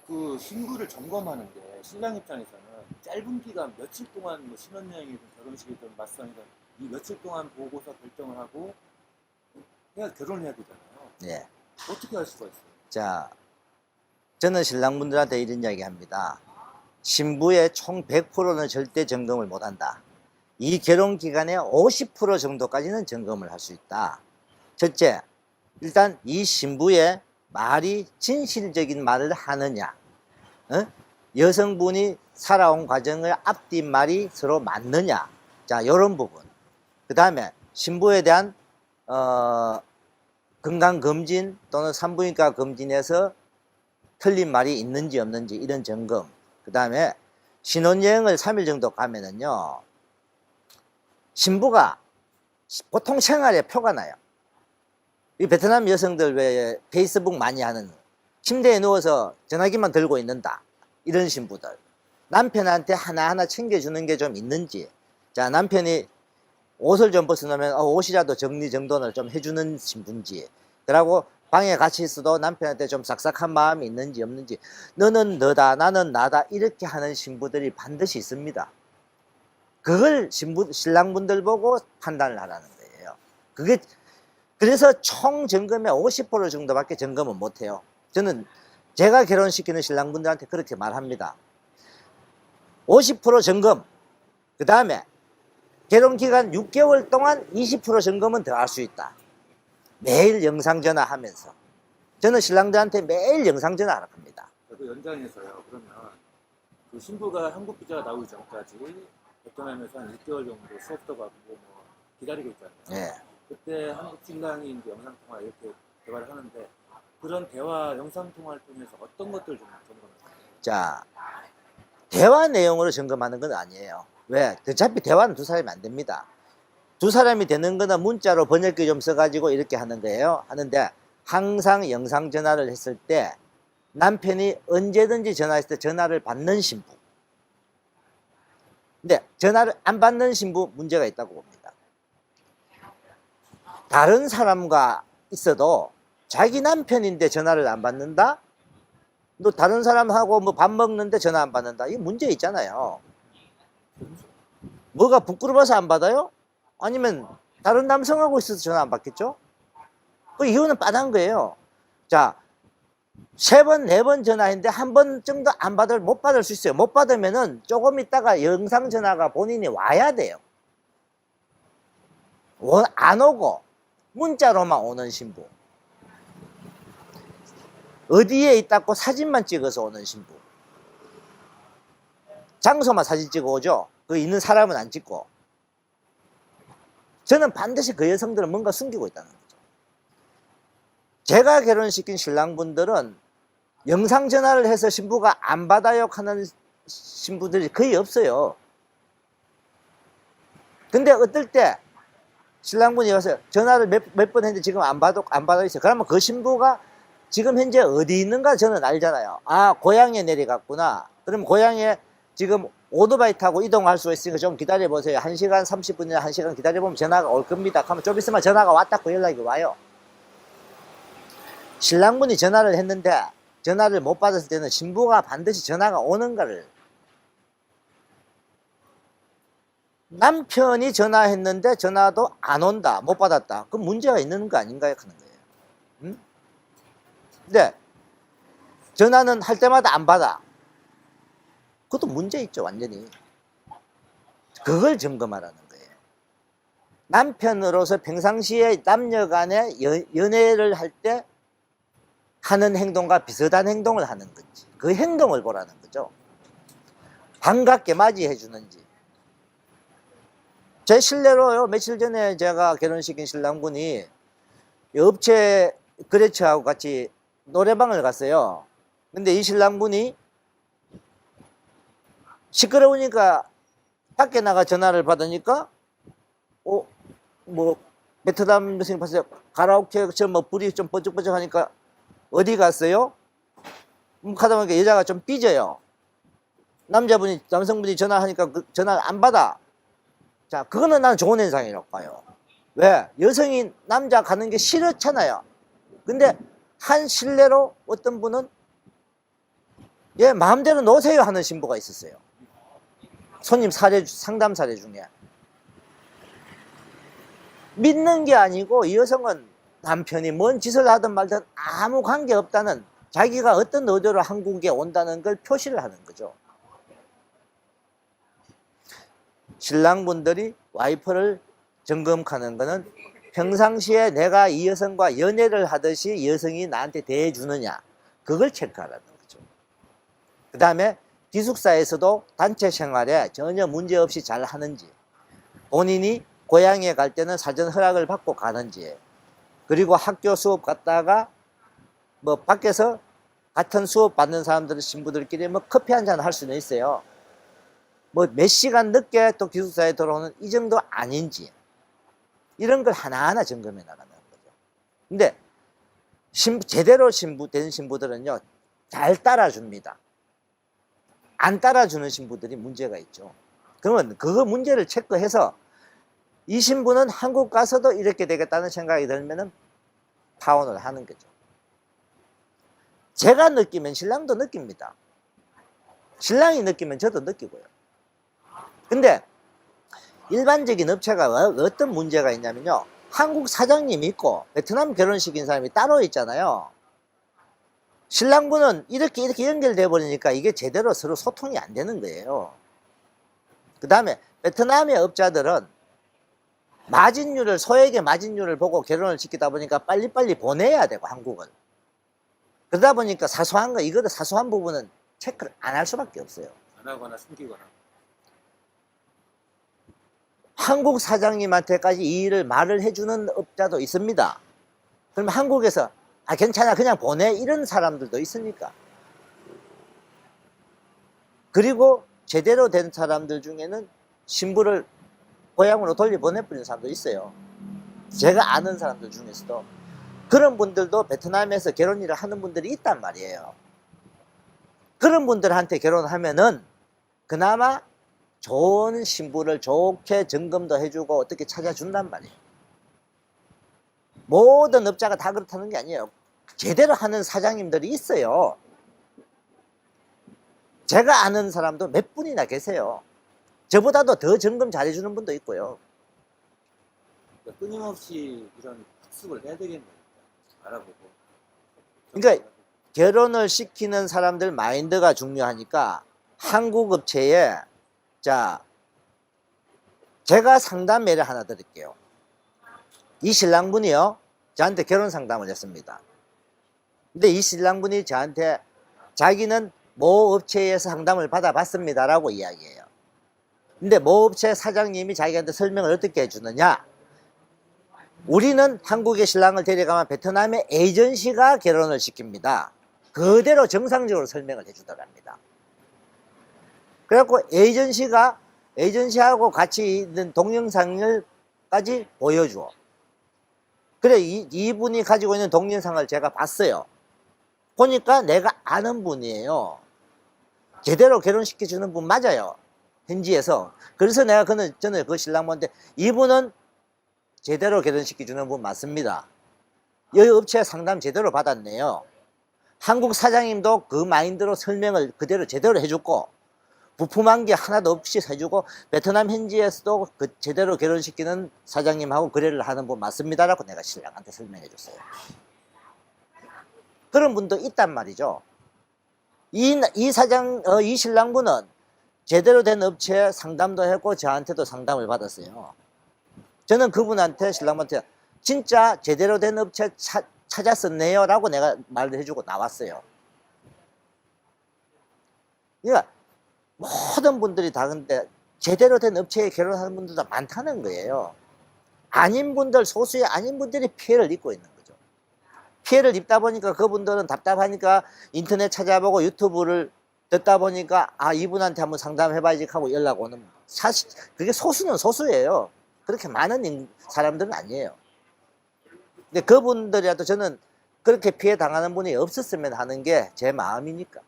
그 신부를 점검하는 게 신랑 입장에서는 짧은 기간 며칠 동안 뭐 신혼여행이든 결혼식이든 맞상이든 이 며칠 동안 보고서 결정을 하고 해야 결혼을 해야 되잖아요. 예. 어떻게 할 수가 있어요? 자, 저는 신랑분들한테 이런 이야기 합니다. 신부의 총 100%는 절대 점검을 못 한다. 이 결혼 기간에 50% 정도까지는 점검을 할 수 있다. 첫째, 일단 이 신부의 말이 진실적인 말을 하느냐, 여성분이 살아온 과정을 앞뒤 말이 서로 맞느냐, 자, 이런 부분. 그 다음에 신부에 대한 건강검진 또는 산부인과 검진에서 틀린 말이 있는지 없는지 이런 점검. 그 다음에 신혼여행을 3일 정도 가면은요, 신부가 보통 생활에 표가 나요. 이 베트남 여성들 왜 페이스북 많이 하는 침대에 누워서 전화기만 들고 있는다, 이런 신부들. 남편한테 하나하나 챙겨주는 게 좀 있는지, 자, 남편이 옷을 좀 벗어놓으면 옷이라도 정리정돈을 좀 해주는 신부인지, 그러고 방에 같이 있어도 남편한테 좀 싹싹한 마음이 있는지 없는지, 너는 너다 나는 나다 이렇게 하는 신부들이 반드시 있습니다. 그걸 신랑분들 보고 판단을 하라는 거예요. 그게 그래서 총 점검의 50% 정도밖에 점검은 못해요. 저는 제가 결혼시키는 신랑분들한테 그렇게 말합니다. 50% 점검, 그 다음에 결혼기간 6개월 동안 20% 점검은 더 할 수 있다. 매일 영상전화 하면서. 저는 신랑들한테 매일 영상전화를 합니다. 그 연장해서요. 그러면 그 신부가 한국 비자가 나오기 전까지 베트남에서 한 6개월 정도 수업도 받고 뭐 기다리고 있잖아요. 예. 그때 한국 신랑이 이제 영상통화 이렇게 대화를 하는데 그런 대화 영상통화를 통해서 어떤 것들을 좀 점검해요? 자, 대화 내용으로 점검하는 건 아니에요. 왜? 어차피 대화는 두 사람이 안 됩니다. 두 사람이 되는 거는 문자로 번역기 좀 써가지고 이렇게 하는 거예요. 하는데 항상 영상 전화를 했을 때 남편이 언제든지 전화했을 때 전화를 받는 신부. 근데 전화를 안 받는 신부 문제가 있다고 봅니다. 다른 사람과 있어도 자기 남편인데 전화를 안 받는다? 너 다른 사람하고 뭐 밥 먹는데 전화 안 받는다? 이게 문제 있잖아요. 뭐가 부끄러워서 안 받아요? 아니면 다른 남성하고 있어서 전화 안 받겠죠? 그 이유는 뻔한 거예요. 자, 3번, 4번 전화했는데 한 번 정도 못 받을 수 있어요. 못 받으면은 조금 있다가 영상 전화가 본인이 와야 돼요. 안 오고 문자로만 오는 신부. 어디에 있다고 사진만 찍어서 오는 신부. 장소만 사진 찍어 오죠. 그 있는 사람은 안 찍고. 저는 반드시 그 여성들은 뭔가 숨기고 있다는 거죠. 제가 결혼시킨 신랑분들은 영상 전화를 해서 신부가 안 받아요 하는 신부들이 거의 없어요. 근데 어떨 때 신랑분이 와서 전화를 몇 번 했는데 지금 안 받아 있어요. 그러면 그 신부가 지금 현재 어디 있는가 저는 알잖아요. 아, 고향에 내려갔구나. 그럼 고향에 지금 오토바이 타고 이동할 수 있으니까 좀 기다려보세요. 1시간 30분이나 1시간 기다려보면 전화가 올 겁니다. 그러면 좀 있으면 전화가 왔다고 연락이 와요. 신랑분이 전화를 했는데 전화를 못 받았을 때는 신부가 반드시 전화가 오는 거를, 남편이 전화했는데 전화도 안 온다, 못 받았다, 그럼 문제가 있는 거 아닌가요? 하는 거예요. 응? 근데 전화는 할 때마다 안 받아. 그것도 문제 있죠, 완전히. 그걸 점검하라는 거예요. 남편으로서 평상시에 남녀 간에 연애를 할 때 하는 행동과 비슷한 행동을 하는 건지, 그 행동을 보라는 거죠. 반갑게 맞이해 주는지. 제 실례로요, 며칠 전에 제가 결혼시킨 신랑분이 업체 거래처하고 같이 노래방을 갔어요. 근데 이 신랑분이 시끄러우니까 밖에 나가 전화를 받으니까 뭐 베트남 여성이 봤어요. 가라오케 뭐 불이 좀 번쩍번쩍 하니까 어디 갔어요? 하다 보니까 여자가 좀 삐져요. 남성분이 전화하니까 그 전화를 안 받아. 자, 그거는 나는 좋은 현상이라고 봐요. 왜? 여성이 남자 가는 게 싫었잖아요. 근데 한 실례로 어떤 분은 예, 마음대로 놓으세요 하는 신부가 있었어요. 손님 상담 사례 중에. 믿는 게 아니고 이 여성은 남편이 뭔 짓을 하든 말든 아무 관계 없다는, 자기가 어떤 의도로 한국에 온다는 걸 표시를 하는 거죠. 신랑분들이 와이프를 점검하는 거는 평상시에 내가 이 여성과 연애를 하듯이 이 여성이 나한테 대해주느냐, 그걸 체크하라는 거죠. 그 다음에 기숙사에서도 단체 생활에 전혀 문제없이 잘 하는지, 본인이 고향에 갈 때는 사전 허락을 받고 가는지, 그리고 학교 수업 갔다가 뭐 밖에서 같은 수업 받는 사람들, 신부들끼리 뭐 커피 한잔 할 수는 있어요. 뭐 몇 시간 늦게 또 기숙사에 들어오는 이 정도 아닌지, 이런 걸 하나하나 점검해 나가는 거죠. 근데 제대로 된 신부들은요, 잘 따라줍니다. 안 따라주는 신부들이 문제가 있죠. 그러면 그 문제를 체크해서 이 신부는 한국 가서도 이렇게 되겠다는 생각이 들면은 파혼을 하는 거죠. 제가 느끼면 신랑도 느낍니다. 신랑이 느끼면 저도 느끼고요. 근데 일반적인 업체가 어떤 문제가 있냐면요, 한국 사장님이 있고 베트남 결혼식인 사람이 따로 있잖아요. 신랑분은 이렇게 연결돼 버리니까 이게 제대로 서로 소통이 안 되는 거예요. 그 다음에 베트남의 업자들은 마진율을, 소액의 마진율을 보고 결혼을 시키다 보니까 빨리빨리 보내야 되고, 한국을. 그러다 보니까 사소한 거, 이거도 사소한 부분은 체크를 안 할 수밖에 없어요. 안 하거나 숨기거나. 한국 사장님한테까지 이 일을 말을 해주는 업자도 있습니다. 그럼 한국에서 아 괜찮아 그냥 보내, 이런 사람들도 있으니까. 그리고 제대로 된 사람들 중에는 신부를 고향으로 돌려보내버리는 사람도 있어요. 제가 아는 사람들 중에서도. 그런 분들도 베트남에서 결혼 일을 하는 분들이 있단 말이에요. 그런 분들한테 결혼하면은 그나마 좋은 신부를 좋게 점검도 해주고 어떻게 찾아준단 말이에요. 모든 업자가 다 그렇다는 게 아니에요. 제대로 하는 사장님들이 있어요. 제가 아는 사람도 몇 분이나 계세요. 저보다도 더 점검 잘해주는 분도 있고요. 그러니까 끊임없이 이런 학습을 해야 되겠네요. 알아보고. 그러니까 결혼을 시키는 사람들 마인드가 중요하니까 한국 업체에, 자, 제가 상담 예를 하나 드릴게요. 이 신랑분이요, 저한테 결혼 상담을 했습니다. 근데 이 신랑분이 저한테 자기는 모 업체에서 상담을 받아봤습니다 라고 이야기해요. 근데 모 업체 사장님이 자기한테 설명을 어떻게 해주느냐, 우리는 한국에 신랑을 데려가면 베트남의 에이전시가 결혼을 시킵니다. 그대로 정상적으로 설명을 해주더랍니다. 그래갖고 에이전시하고 같이 있는 동영상을까지 보여줘. 그래, 이분이 가지고 있는 동영상을 제가 봤어요. 보니까 내가 아는 분이에요. 제대로 결혼시켜주는 분 맞아요, 현지에서. 그래서 내가 저는 그 신랑분한테 이분은 제대로 결혼시켜주는 분 맞습니다. 여기 업체 상담 제대로 받았네요. 한국 사장님도 그 마인드로 설명을 그대로 제대로 해줬고, 부품한 게 하나도 없이 해주고, 베트남 현지에서도 그 제대로 결혼시키는 사장님하고 거래를 하는 분 맞습니다라고 내가 신랑한테 설명해 줬어요. 그런 분도 있단 말이죠. 이 신랑분은 제대로 된 업체에 상담도 했고 저한테도 상담을 받았어요. 저는 그분한테, 신랑분한테 진짜 제대로 된 업체 찾았었네요 라고 내가 말을 해주고 나왔어요. 그러니까 모든 분들이 다 근데 제대로 된 업체에 결혼하는 분들도 많다는 거예요. 아닌 분들, 소수의 아닌 분들이 피해를 입고 있는 거죠. 피해를 입다 보니까 그분들은 답답하니까 인터넷 찾아보고 유튜브를 듣다 보니까 아 이분한테 한번 상담해봐야지 하고 연락 오는, 사실 그게 소수는 소수예요. 그렇게 많은 사람들은 아니에요. 근데 그분들이라도 저는 그렇게 피해 당하는 분이 없었으면 하는 게 제 마음이니까.